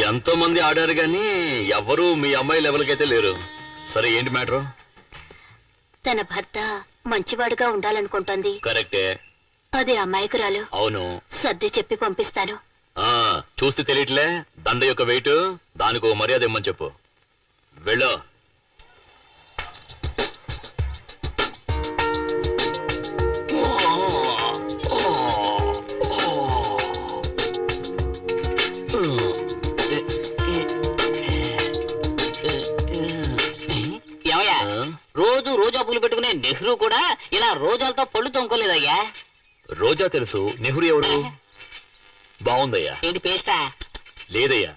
ఎంతో మంది ఆడారు గాని ఎవరు మీ అమ్మాయి లెవెల్కి అయితే లేరు. సరే ఏంటి మ్యాటర్? తన భర్త మంచివాడుగా ఉండాలనుకుంటోంది. కరెక్టే. అదే అమాయకురాలు. అవును. సర్ది చెప్పి పంపిస్తాను. చూస్తే తెలియట్లే దండ యొక్క వెయిట్, దానికో మర్యాద ఇమ్మని చెప్పు. వెళ్ళు. రోజు రోజా పూలు పెట్టుకునే నెహ్రూ కూడా ఇలా రోజాలతో పళ్ళు తొంకోలేదయ్యా. రోజా తెలుసు, నెహ్రూ ఎవరు? బాగుందయ్యా. ఏంటి పేస్టా? లేదయ్యా,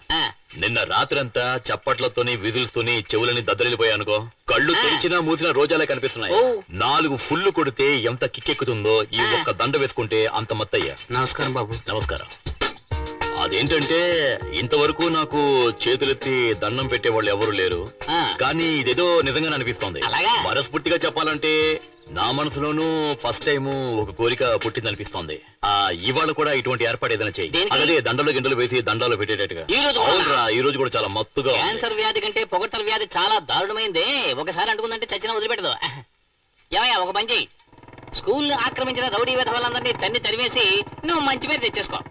నిన్న రాత్రంతా చప్పట్లతోని విధులతోని చెవులని దద్దరిల్లిపోయానుకో. కళ్ళు తెరిచినా మూసినా రోజాలే కనిపిస్తున్నాయి. 4 ఫుల్లు కొడితే ఎంత కిక్కెక్కుతుందో ఈ ఒక్క దండ వేసుకుంటే అంత మత్తయ్యా. నమస్కారం బాబు. నమస్కారం. అదేంటంటే ఇంతవరకు నాకు చేతులెత్తి దండం పెట్టేవాళ్ళు ఎవరు లేరు, కానీ ఇదేదో నిజంగా అనిపిస్తోంది. మనస్ఫూర్తిగా చెప్పాలంటే నా మనసులోనూ ఫస్ట్ టైం ఒక కోరిక పుట్టిందనిపిస్తోంది. ఇవాళ కూడా ఇటువంటి ఏర్పాటు ఏదైనా చెయ్యి. అదే దండలు గిండలు వేసి దండాలు పెట్టేటట్టుగా. ఈ రోజు కూడా చాలా మత్తుగా. క్యాన్సర్ వ్యాధి కంటే పొగట్టల వ్యాధి చాలా దారుణమైంది. ఒకసారి అంటుకుందంటే చచ్చిన వదిలిపెట్టదు. ఏమయ్యా ఒక పని చెయ్యి, స్కూల్ ఆక్రమించిన రౌడీ వేధ వాళ్ళందరినీ తన్ని తరివేసి నువ్వు మంచి పేరు తెచ్చేసుకో.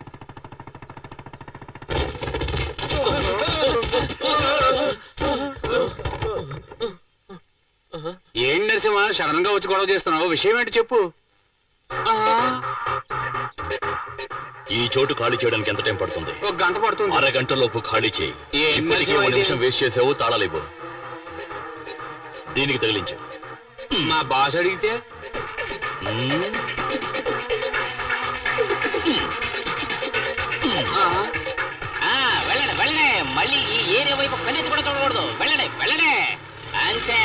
ఏం నరసింహ సడన్ గా వచ్చి గొడవ చేస్తున్నావు? విషయం ఏంటి చెప్పు. ఈ చోటు ఖాళీ చేయడానికి ఎంత టైం పడుతుంది? 1 గంట పడుతుంది. అరగంటలోపు ఖాళీ చేయి. ఇప్పటికీ 1 నిమిషం వేస్ట్ చేసావు. తాళాలేవు, దీనికి తగిలించు. మా బాస్ అడిగితే వెళ్ళండి వెళ్ళండి, మళ్ళీ ఈ ఏరియా వైపు కన్నెత్తి కూడా చూడకూడదు. వెళ్ళండి వెళ్ళండి అంతే.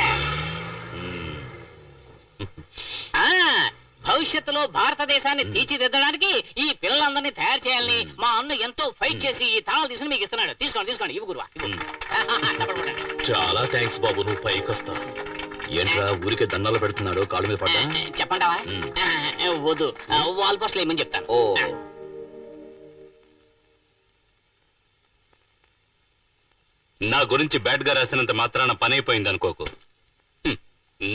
భవిష్యత్తులో భారతదేశాన్ని తీర్చిదిద్దడానికి ఈ పిల్లలందరినీ తయారు చేయాలని మా అన్న ఎంతో ఫైట్ చేసి ఈ తాళాలు తీసుకుని మీకు ఇస్తున్నాడు. తీసుకోండి తీసుకోండి. ఇవి గురువా. చాలా థ్యాంక్స్ బాబు, నువ్వు పైకి వస్తా. ఏంట్రా ఊరికే దండాలు పెడుతున్నాడు, కాళ్ళ మీద పడ్డా? చెప్పంటావా? వద్దు, వాల్ పోస్ట్లు ఏమని చెప్తాను. నా గురించి బ్యాడ్ గా రాసినంత మాత్రాన పని అయిపోయింది అనుకోకు.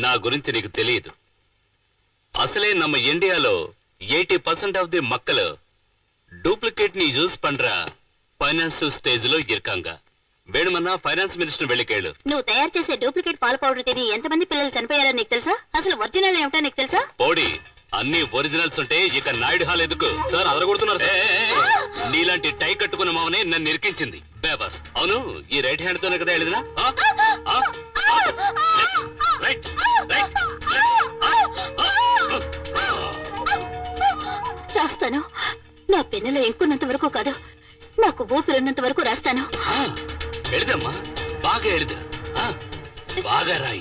నా గురించి నీకు తెలియదు. అసలే நம்ம ఇండియాలో 80% ఆఫ్ ది మక్కలు డూప్లికేట్ ని యూజ్ పண்றா ఫైనాన్షియల్ స్టేజ్ లో ఇరుకాంగ. వేణుమన్నా ఫైనాన్స్ మినిస్టర్ వెళ్ళికేళ్ళు. నువ్వు తయారు చేసే డూప్లికేట్ పాల పౌడర్ తిని ఎంతమంది పిల్లలు చనిపోయారో నీకు తెలుసా? అసలు ఒరిజినల్ ఏమిటో నీకు తెలుసా? పోడి, అన్ని ఒరిజినల్స్ ఉంటే ఇక నాయుడు హాల్ ఎందుకు? సార్ అదరగొడుతున్నారు. నీలాంటి టై కట్టుకున్న మావనే నన్ను ఇరికించింది బేబాస్. అవును, ఈ రైట్ హ్యాండ్ తోనే కదా వెళ్ళినా? రాస్తాను. నా పెన్నులో ఇంకున్నంత వరకు కాదు, నాకు ఊపిరిన్నంత వరకు రాస్తాను. ఎడదమ్మా, బాగా ఎడదు. బాగా రాయి,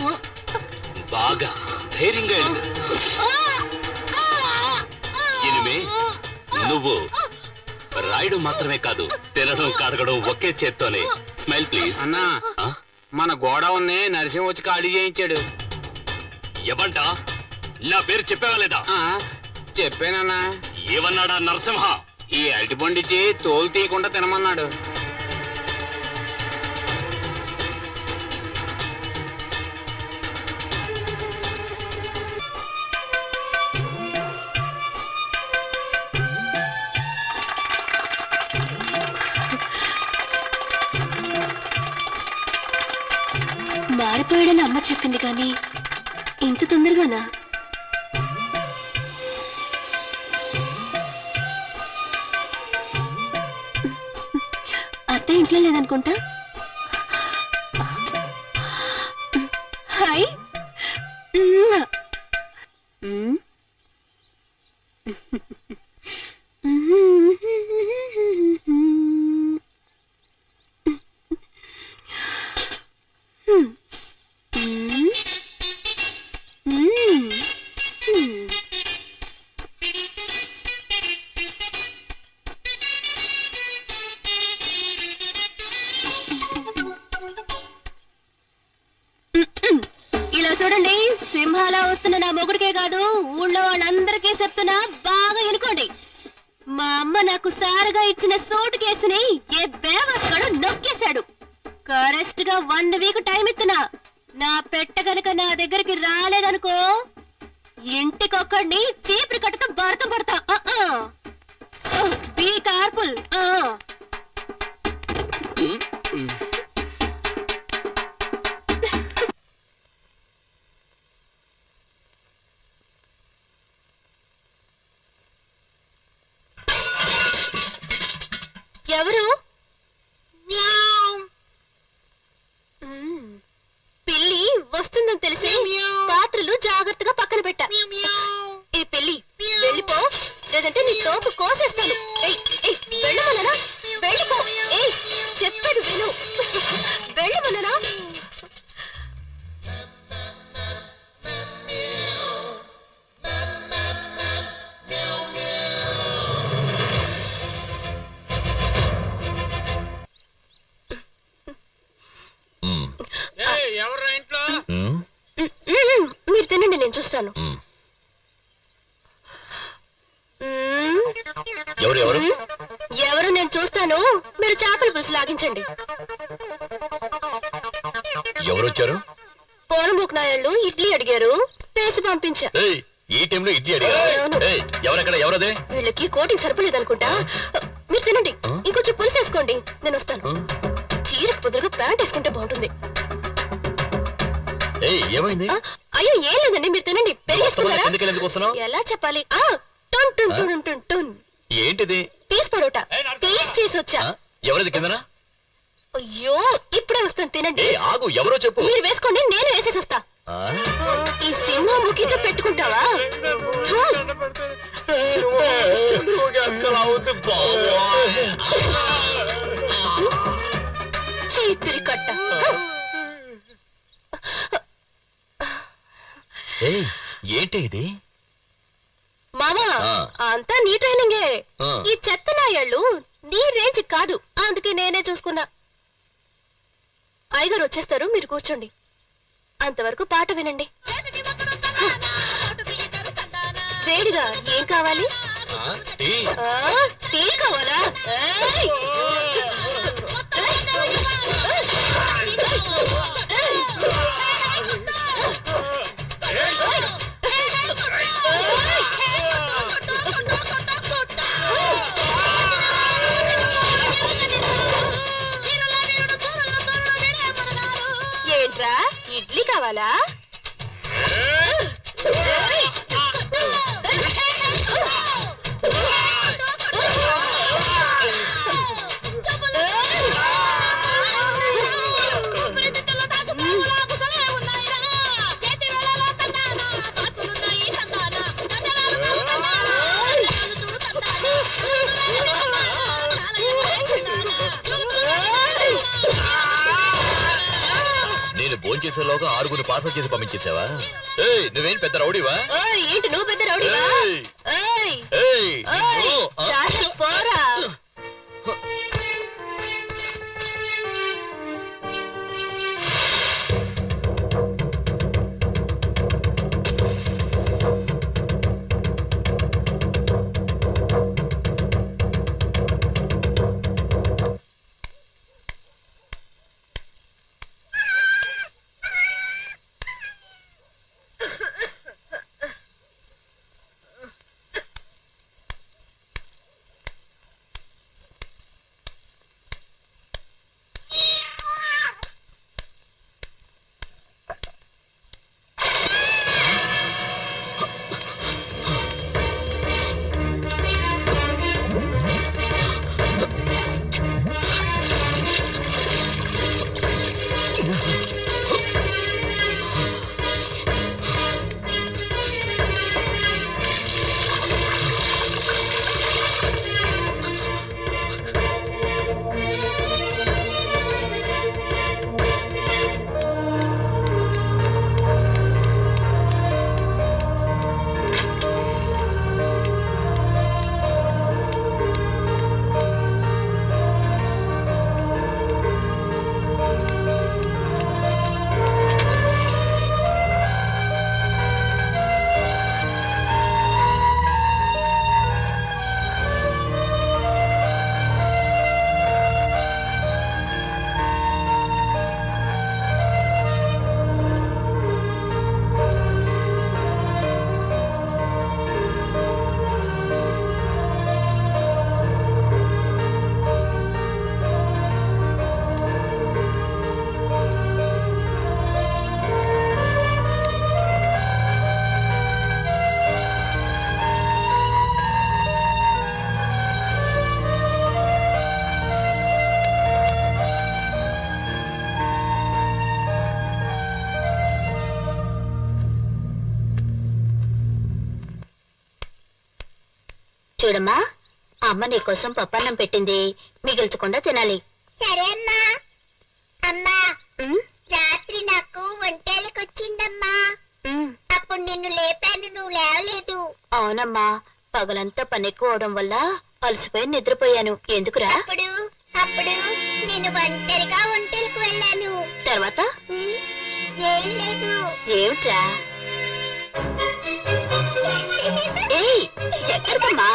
బాగా ధైర్యంగా ఎడదు. ఇనిమే నువ్వు రాయడం మాత్రమే కాదు, తినడం కడగడం ఒకే చేత్తోనే. Smile please. అన్నా, మన గోడౌన్ని నరసింహ వచ్చి ఖాళీ చేయించాడు. ఎవంటా? నా పేరు చెప్పావా లేదా? చెప్పానన్నా. ఏమన్నాడా నరసింహ? ఈ అరటిపండిచ్చి తోలు తీయకుండా తినమన్నాడు. మారిపోయాడని అమ్మ చెప్పింది, కానీ ఇంత తొందరగానా? అత్త ఇంట్లో లేదనుకుంటా. హాయ్. చూడండి, సింహాలా వస్తున్న నా మొగుడికే కాదు ఊళ్ళో వాళ్ళందరికీ చెప్తున్నా, బాగా ఎనుకోండి. మా అమ్మ నాకు సారగా ఇచ్చిన సూట్ కేసుని ఏ బేవస్గాడు నొక్కేశాడు. కరెక్ట్ గా 1 వీక్ టైం ఇస్తున్నా. నా పెట్ట గనక నా దగ్గరికి రాలేదనుకో, ఇంటికొక్కడిని చీపురు కట్టతో భర్త పడతా. బీ కార్ఫుల్. ఎవరు? పిల్లి వస్తుందని తెలిసి పాత్రలు జాగ్రత్తగా పక్కన పెట్టా. ఏ పిల్లి వెళ్ళిపో, లేదంటే నీ తోపు కోసేస్తాను. వెళ్ళమననా? వెళ్ళిపో. ఏయ్ చెప్పేది విను. వెళ్ళమననా? ఎవరు ఇంట్లో? మీరు తినండి, నేను చూస్తాను. ఎవరు ఎవరు ఎవరు నేను చూస్తాను. మీరు చేపల పులుసు లాగించండి. ఎవరు వచ్చారు? పోనమూకు నాయాళ్ళు ఇడ్లీ అడిగారు, వేసి పంపించా. ఏయ్, ఈ టైంలో ఇడ్లీ అడిగారా? అవును. ఏయ్, ఎవరక్కడ? ఎవరదే? వీళ్ళకి కోటింగ్ సరిపోలేదనుకుంటా. మీరు తినండి, ఇంకొంచెం పులుసు వేసుకోండి, నేను వస్తాను. చీరకు పొద్దుగా ప్యాంట్ వేసుకుంటే బాగుంటుంది. ఏయ్, ఏమైంది? అయ్యో ఏం లేదండి, మీరు తినండి. పెరిగేసుకున్నారా? ఎందుకు వస్తున్నావు? ఎలా చెప్పాలి? టన్ టన్ టన్ టన్ టన్. ఏంటిది? పీస్ పరోటా టేస్ట్ చేసి వచ్చా. ఎవరిది కిందనా? అయ్యో ఇప్పుడే వస్తాను, తినండి. ఏయ్, ఆగు, ఎవరో చెప్పు. మీరు వేసుకోండి, నేను వేసేసి వస్తా. ఈ సింహముఖితో పెట్టుకుంటావా? థూ. చీపిరి కట్ట. ఏయ్, ఏంటి ఇది? మామా అంతా నీ ట్రైనింగే. ఈ చెత్త నాయాళ్ళు నీ రేంజ్ కాదు, అందుకే నేనే చూసుకున్నా. అయ్యగారు వచ్చేస్తారు, మీరు కూర్చోండి. అంతవరకు పాట వినండి. వేడిగా ఏం కావాలి? టీ కావాలా? ఏయ్! ఏంట్రా, ఇడ్లీ కావాలా? నేను భోంచేసేలోగా 6 పార్సల్ చేసి పంపించేసావా? ఏయ్, నువ్వేం పెద్ద రౌడీవా? ఏంటి నువ్వు పెద్ద రౌడీవా? ఏయ్, ఏయ్, నిన్ను, చాలా పోరా. చూడమ్మా, అమ్మ నీకోసం పప్పన్నం పెట్టింది, మిగిల్చకుండా తినాలి. సరే అమ్మా. అమ్మా, రాత్రి నాకు వంటలకొచ్చిందమ్మా. అప్పుడు నిన్ను లేపాను, నువ్వు లేవలేదు. అవునమ్మా, పగలంతా పని ఎక్కువ అవడం వల్ల అలసిపోయి నిద్రపోయాను. ఎందుకురా? అప్పుడు నేను ఒంటరిగా వంటలకు వెళ్ళాను. తర్వాత ఏం లేదు. ఏమిట్రా? ఏయ్, ఎక్కడికమ్మా?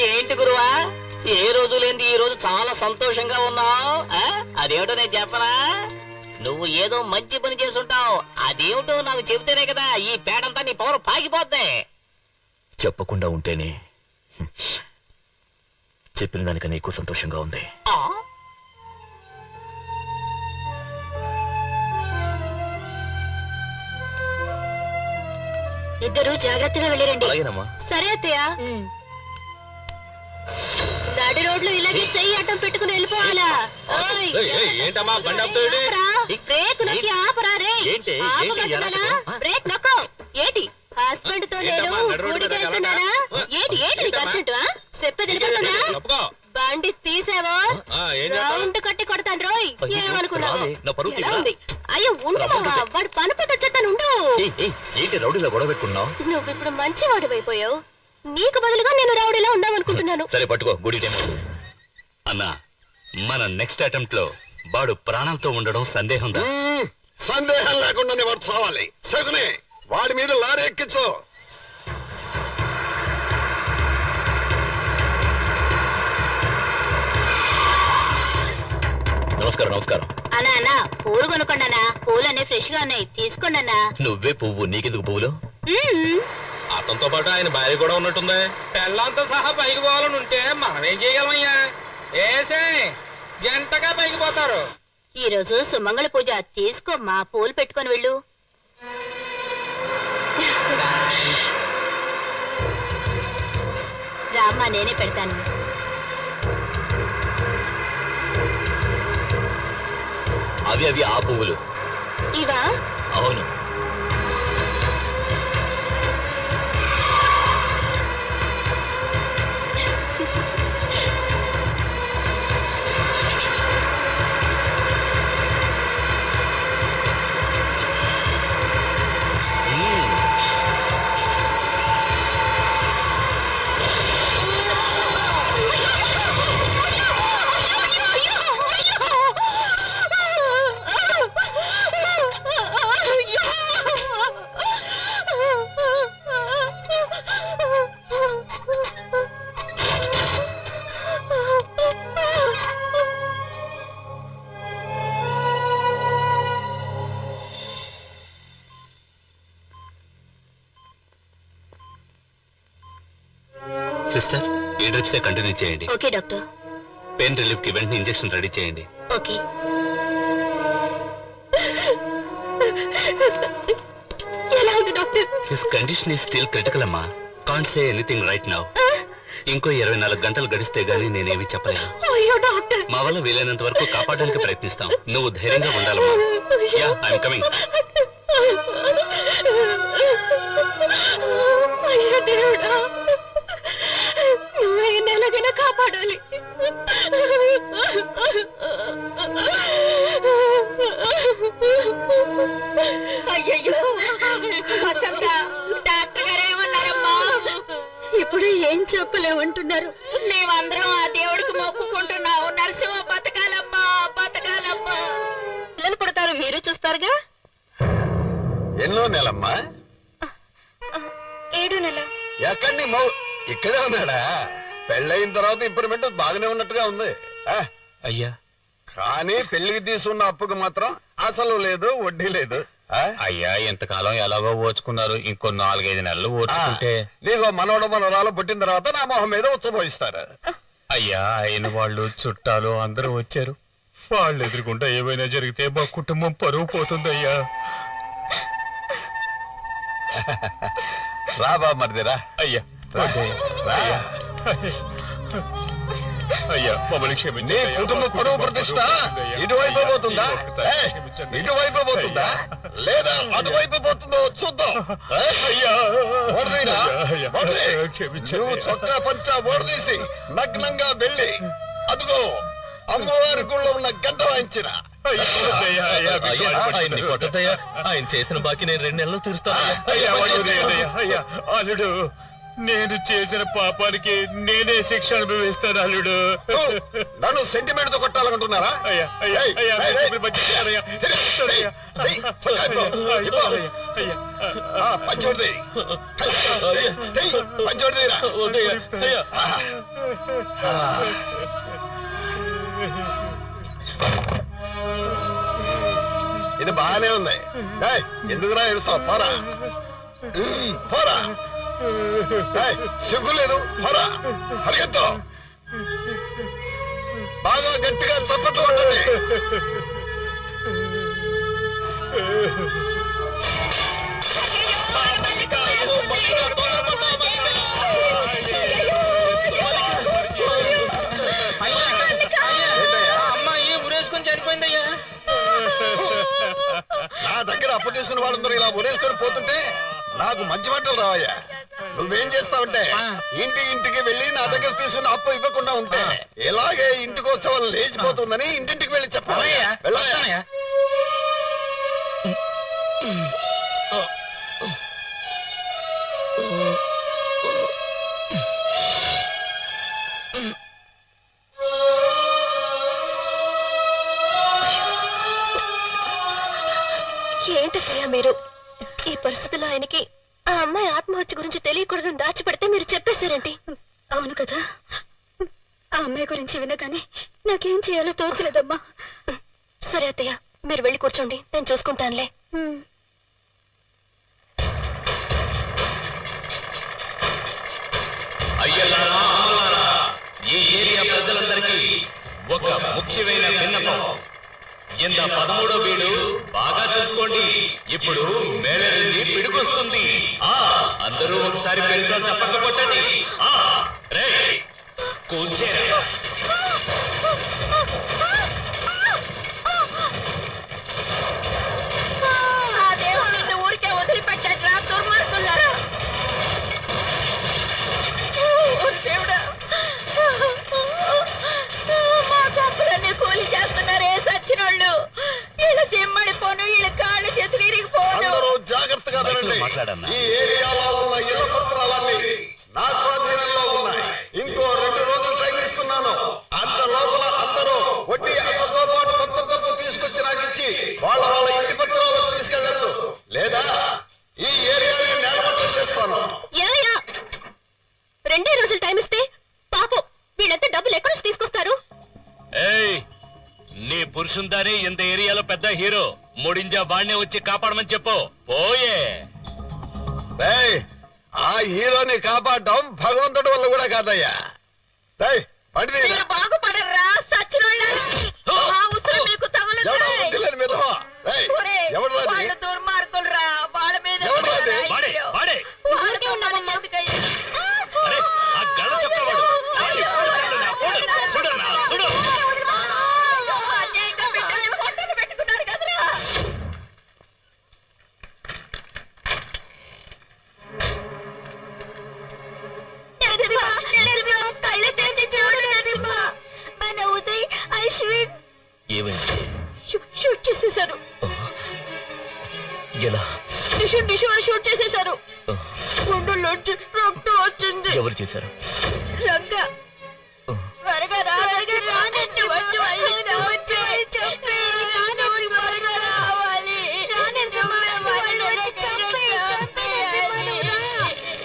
ఏంటి గురువా, ఏ రోజు లేని ఈ రోజు చాలా సంతోషంగా ఉన్నావు? అదేమిటో నేను చెప్పనా? నువ్వు ఏదో మంచి పని చేసుంటావు. అదేమిటో నాకు చెబితేనే కదా ఈ పేడంతా నీ పవర్ పాకిపోద్ది. చెప్పకుండా ఉంటేనే చెప్పిన దానికన్నా ఎక్కువ సంతోషంగా ఉంది. ఇద్దరు జాగ్రత్తగా వెళ్ళిరండి. అలాగేనమ్మా. సరే అత్తయ్య. నడి రోడ్లు ఇలాగే చెయ్యి అడ్డం పెట్టుకుని వెళ్ళిపోవాలా? ఓయ్, ఏంటమ్మా బండి ఆపుతావేంటి? ఆపరా. బ్రేక్ నొక్కి ఆపరా రే. ఏంటి? ఆపమంటున్నానా? బ్రేక్ నొక్కు. ఏంటి హస్బెండ్ తో నేను గుడికి వెళ్తున్నానా? ఏంటి నీకు అర్జెంట్? చెప్పేది వినపడుతుందా? బండి తీసావో రౌండ్ కట్టి కొడతాను రోయ్. ఏమనుకున్నావు? ఎలా ఉంది? అయ్యో ఉండు మావా, వాడు పని పట్టు వచ్చేస్తాను. ఉండు. ఏంటి రౌడీలో గొడవ పెట్టుకున్నావు? నువ్వు ఇప్పుడు మంచి వాడివైపోయావు. నీకు బదులుగా నేను రౌడీలా ఉందామనుకుంటున్నాను. సరే పట్టుకో, గుడి టైం. అన్నా, మన నెక్స్ట్ అటెంప్ట్ లో వాడు ప్రాణాలతో ఉండడం సందేహం. సందేహం లేకుండానే వాడు చావాలి. సగునే వాడి మీద లారీ ఎక్కించు. నమస్కారం. నమస్కారం అన్నా అన్నా, పూలు కొనుక్కోండి. పూలన్నీ ఫ్రెష్ గా ఉన్నాయి, తీసుకోండి అన్నా. నువ్వే పువ్వు, నీకెందుకు పువ్వులు? అతనితో పాటు ఆయన భార్య కూడా ఉన్నట్టుంది. పెళ్ళంతో సహా పైకి పోవాలని ఉంటే మనం ఏం చేయగలమయ్యా? ఏసే జంటగా పైకి పోతారు. ఈ రోజు సుమంగళ పూజ, తీసుకోమ్మా, పూలు పెట్టుకొని వెళ్ళు. రామ్మా, నేనే పెడతాను. అవి ఆ పువ్వులు. ఇవా? అవును. సిస్టర్, ఈ డ్రిప్స్ కంటిన్యూ చేయండి. Okay doctor. పెయిన్ రిలీఫ్ కి వెంటనే ఇంజెక్షన్ రెడీ చేయండి. ఓకే. ఎలా ఉంది doctor? His condition is still critical అమ్మా. Can't say anything right now. ఇంకో 24 గంటలు గడిస్తే గానీ నేనేమి చెప్పలేను. అయ్యో డాక్టర్, మా వల్ల వీలైనంత వరకు కాపాడడానికి ప్రయత్నిస్తాం. నువ్వు ధైర్యంగా ఉండాలమ్మా. Yeah, I'm coming. అయ్యో దేవుడా, నువ్వే నెలగైనా కాపాడాలి. అయ్యయ్యో వసంత, డాక్టర్ గారు ఏమన్నారమ్మా? ఇప్పుడు ఏం చెప్పలేమంటున్నారు. మేమందరం ఆ దేవుడికి మొక్కుకుంటున్నావు. నరసింహ బతకాలమ్మా, బతకాలమ్మా. పిల్లలు పుడతారు, మీరు చూస్తారుగా. ఎన్నో నెలమ్మా? 7 నెలలు. ఎక్కడి నీ మౌ ఇక్కడే ఉన్నాడా? పెళ్ళయిన తర్వాత ఇంప్రూవ్మెంట్ బాగానే ఉన్నట్టుగా ఉంది. అయ్యా, కానీ పెళ్లికి తీసుకున్న అప్పుకు మాత్రం అసలు లేదు, వడ్డీ లేదు. అయ్యా, ఎంతకాలం ఎలాగో ఓచుకున్నారు. ఇంకో 4-5 నెలలు ఓచుకుంటే నీకు మనవడు మనవరాలు పుట్టిన తర్వాత నా మొహం మీద ఉచ్చబోయిస్తారు. అయ్యా, అయిన వాళ్ళు చుట్టాలు అందరూ వచ్చారు. వాళ్ళు ఎదురుకుంటా ఏమైనా జరిగితే మా కుటుంబం పరువు పోతుందయ్యా. రా బామ్మర్దిరా. అయ్యా, రా. అయ్యా, మమ్మల్ని క్షమించండి. నీ కుటుంబ పరువు ప్రతిష్ట ఇటువైపు పోతుందా? ఇటువైపు పోతుందా లేదా అటువైపు పోతుందో చూద్దాం. అయ్యా, ఓడదీరా, అయ్యా, ఓడదీ. క్షమించండి. నువ్వు చొక్కా పంచా ఓడదీసి నగ్నంగా వెళ్ళి అదిగో అమ్మవారి గుళ్ళో ఉన్న గంట వాయించిరా. ఆయన్ని కొట్టద్దయ్యా. ఆయన చేసిన బాకీ నేను 2 నెలలు తీరుస్తాను. అయ్యా, అల్లుడు, నేను చేసిన పాపానికి నేనే శిక్ష అనుభవిస్తాను అల్లుడు. నన్ను సెంటిమెంట్ తో కొట్టాలనుకుంటున్నారా? అయ్యా, అయ్యా, అయ్యా, అయ్యా, పంచోడిది పంచోడిదిరా. ఇది బాగానే ఉంది. ఎందుకురా ఏడుస్తావు? పోరా పోరా. సిగ్గు లేదు, పోరా, పరిగెత్తు. బాగా గట్టిగా చప్పట్లు కొట్టండి. అమ్మాయి ఉరేసుకొని చనిపోయిందయ్యా. నా దగ్గర అప్పు తీసుకున్న వాళ్ళందరూ ఇలా ఉరేసుకొని పోతుంటే నాకు మంచి మాటలు రావయ్యా. నువ్వేం చేస్తావంటే ఇంటికి వెళ్ళి నా దగ్గర తీసుకున్న అప్పు ఇవ్వకుండా ఉంటే ఇలాగే ఇంటికి వస్తే వాళ్ళు లేచిపోతుందని ఇంటింటికి వెళ్ళి చెప్పాలి. వెళ్ళాయా? ఏంటి సయ్యా మీరు? ఈ పరిస్థితుల్లో ఆయనకి ఆ అమ్మాయి ఆత్మహత్య గురించి తెలియకూడదని దాచిపెడితే మీరు చెప్పేశారేంటి? అవును కదా, ఆ అమ్మాయి గురించి వినగానే నాకేం చేయాలో తోచలేదమ్మా. సరే అత్తయ్య, మీరు వెళ్ళి కూర్చోండి, నేను చూసుకుంటానులే. అయ్యలారా, అమ్మలారా, ఈ ఏరియా ప్రజలందరికీ ఒక ముఖ్యమైన విన్నపం. ఇంత 13వ వీడు బాగా చూసుకోండి. ఇప్పుడు మేళరింది పిడుకొస్తుంది. అందరూ ఒకసారి పెరిసా చప్పట్లు కొట్టండి. రే కూర్చేరా. ఊరికే వదిలిపెట్టా దుర్మార్గులారా. దేవుడా, మా కప్పులన్నీ కూలి చేస్తున్నారే సచ్చినోళ్ళు. వీళ్ళ జిమ్మడిపోను, వీళ్ళ కాళ్ళు చేతులు ఇరిగిపోను. అందరూ జాగ్రత్తగా వినండి. ఈ ఏరియాలో ఉన్న ఇళ్ల పత్రాలన్నీ నా స్వాధీనంలో ఉన్నాయి. ఇంకో 2 రోజులు టైం ఇస్తున్నాను. అంత లోపల అందరూ వడ్డీ అంతతో పాటు మొత్తం డబ్బు తీసుకొచ్చి నాకు ఇచ్చి వాళ్ళ ఇంటి పత్రాలు తీసుకెళ్ళచ్చు. లేదా ఈ ఏరియాని నేలమట్టం చేస్తాను. ఏమయ్యా, 2 రోజులు టైం ఇస్తే పాపం వీళ్ళంతా డబ్బులు ఎక్కడ నుంచి తీసుకొస్తారు? ఏయ్, నీ పురుషుందానే ఇంత ఏరియాలో పెద్ద హీరో. ముడింజా బాణ్ణే వచ్చి కాపాడమని చెప్పు. పోయే. ఆ హీరోని కాపాడడం భగవంతుడి వల్ల కూడా కాదయ్యా. మీరు బాగుపడర్రా సచ్చినోళ్ళారా. మా ఉసురు మీకు తగలదు. వాళ్ళ దుర్మార్గులురా, వాళ్ళ మీద వాడే, వాడే. ఊరికే ఉన్నామమ్మా. అరే, ఆ గళ్ళ చెప్పవాడు ఏమైంది? షూట్ చేసేశారు. ఎలా? డిషు అని షూట్ చేసేశారు. గుండెల్లోంచి రక్తం వచ్చింది. ఎవరు చేశారు? రంగా త్వరగా రా, త్వరగా రా, నిన్ను వచ్చి వాళ్ళని వచ్చి చెప్పి రావాలి. వాళ్ళు వచ్చి చంపే నరసింహను రా.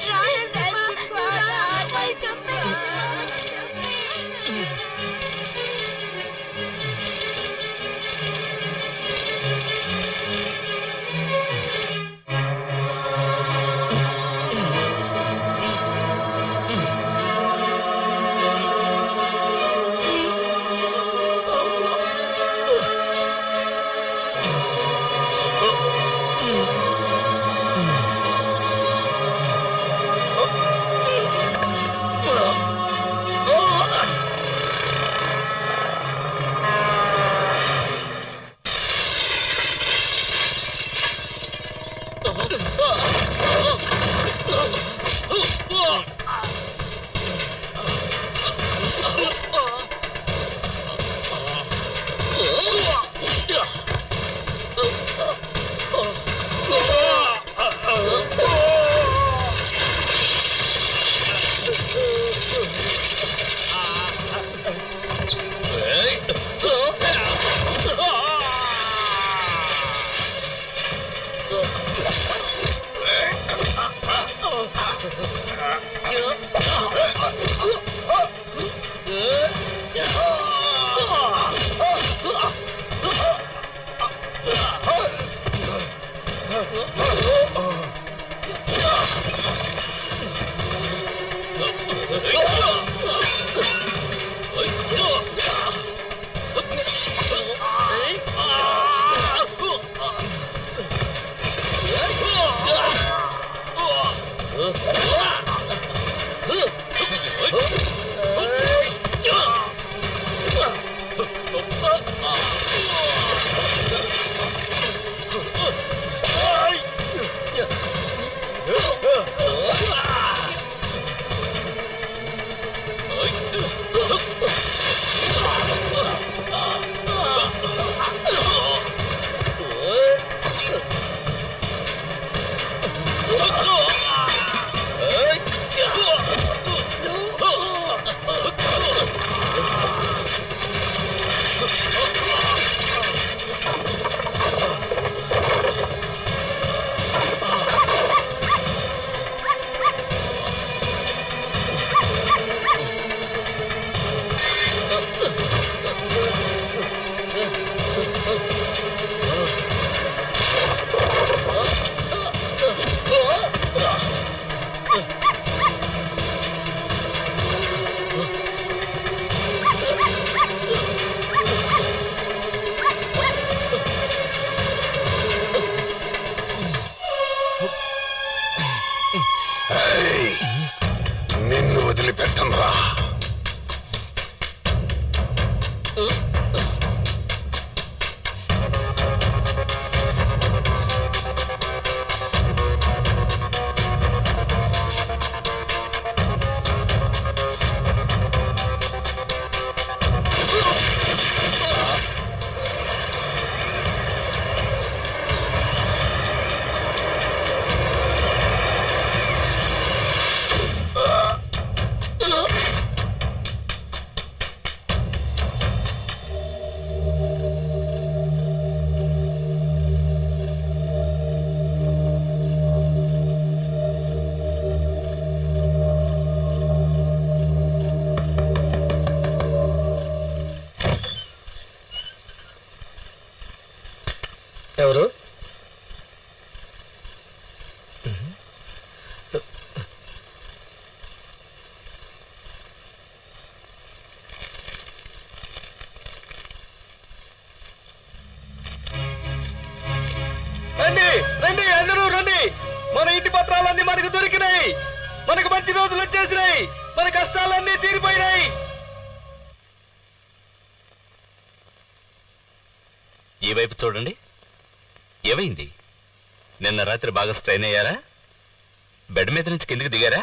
నరసింహ రా, వాళ్ళు చంపే నరసింహ వచ్చి చంపే. నిన్ను వదిలిపెట్టను రా. ఎవరు? రండి రండి, అందరూ రండి. మన ఇంటి పత్రాలన్నీ మనకు దొరికినాయి. మనకు మంచి రోజులు వచ్చేసినాయి. మన కష్టాలన్నీ తీరిపోయినాయి. ఈ వైపు చూడండి. ఏమైంది? నిన్న రాత్రి బాగా స్ట్రెయిన్ అయ్యారా? బెడ్ మీద నుంచి కిందికి దిగారా?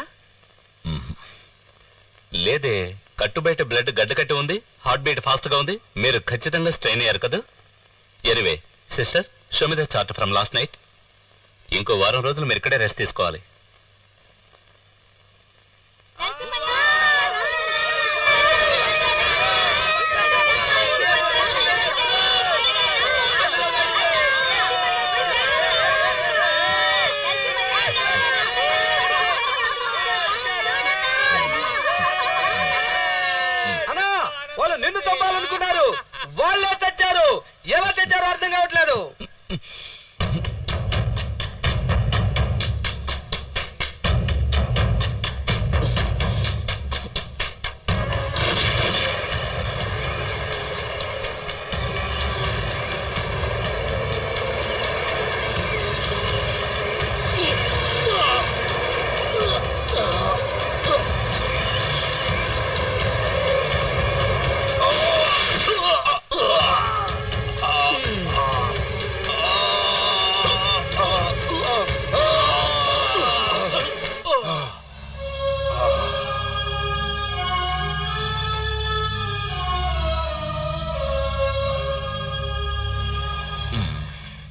లేదే, కట్టు బయట బ్లడ్ గడ్డ కట్టి ఉంది, హార్ట్ బీట్ ఫాస్ట్ గా ఉంది. మీరు ఖచ్చితంగా స్ట్రెయిన్ అయ్యారు కదా. Anyway sister, show me the chart from last night. ఇంకో వారం రోజులు మీరు ఇక్కడే రెస్ట్ తీసుకోవాలి. అన్నా వాళ్ళు నిన్ను చంపాలనుకున్నారు, వాళ్ళే చచ్చారు. ఎలా చచ్చారో అర్థం కావట్లేదు.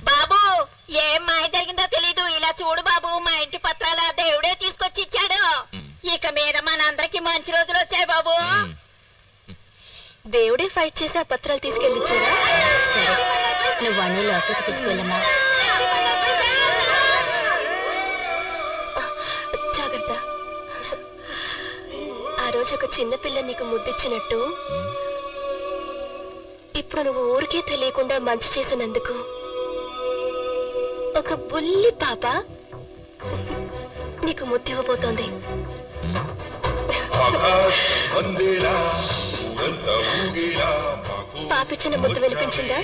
బాబు ఏం మాయ జరిగిందో తెలీదు. ఇలా చూడు బాబు, మా ఇంటి పత్రాల దేవుడే తీసుకొచ్చి ఇచ్చాడు. ఇక మీద మనందరికి మంచి రోజులు వచ్చాయి బాబు. దేవుడే ఫైట్ చేసి ఆ పత్రాలు తీసుకెళ్ళొచ్చారా? సరే, నువ్వు అన్ని లోపలికి తీసుకెళ్ళమ్మా. జాగ్రత్త. ఆ రోజు ఒక చిన్న పిల్ల నీకు ముద్దిచ్చినట్టు ఇప్పుడు నువ్వు ఊరికే తెలియకుండా మంచి చేసినందుకు ఒక బుల్లి పాప నీకు ముద్దివ్వబోతోంది. పాపిచ్చిన ముద్దు వినిపించిందా?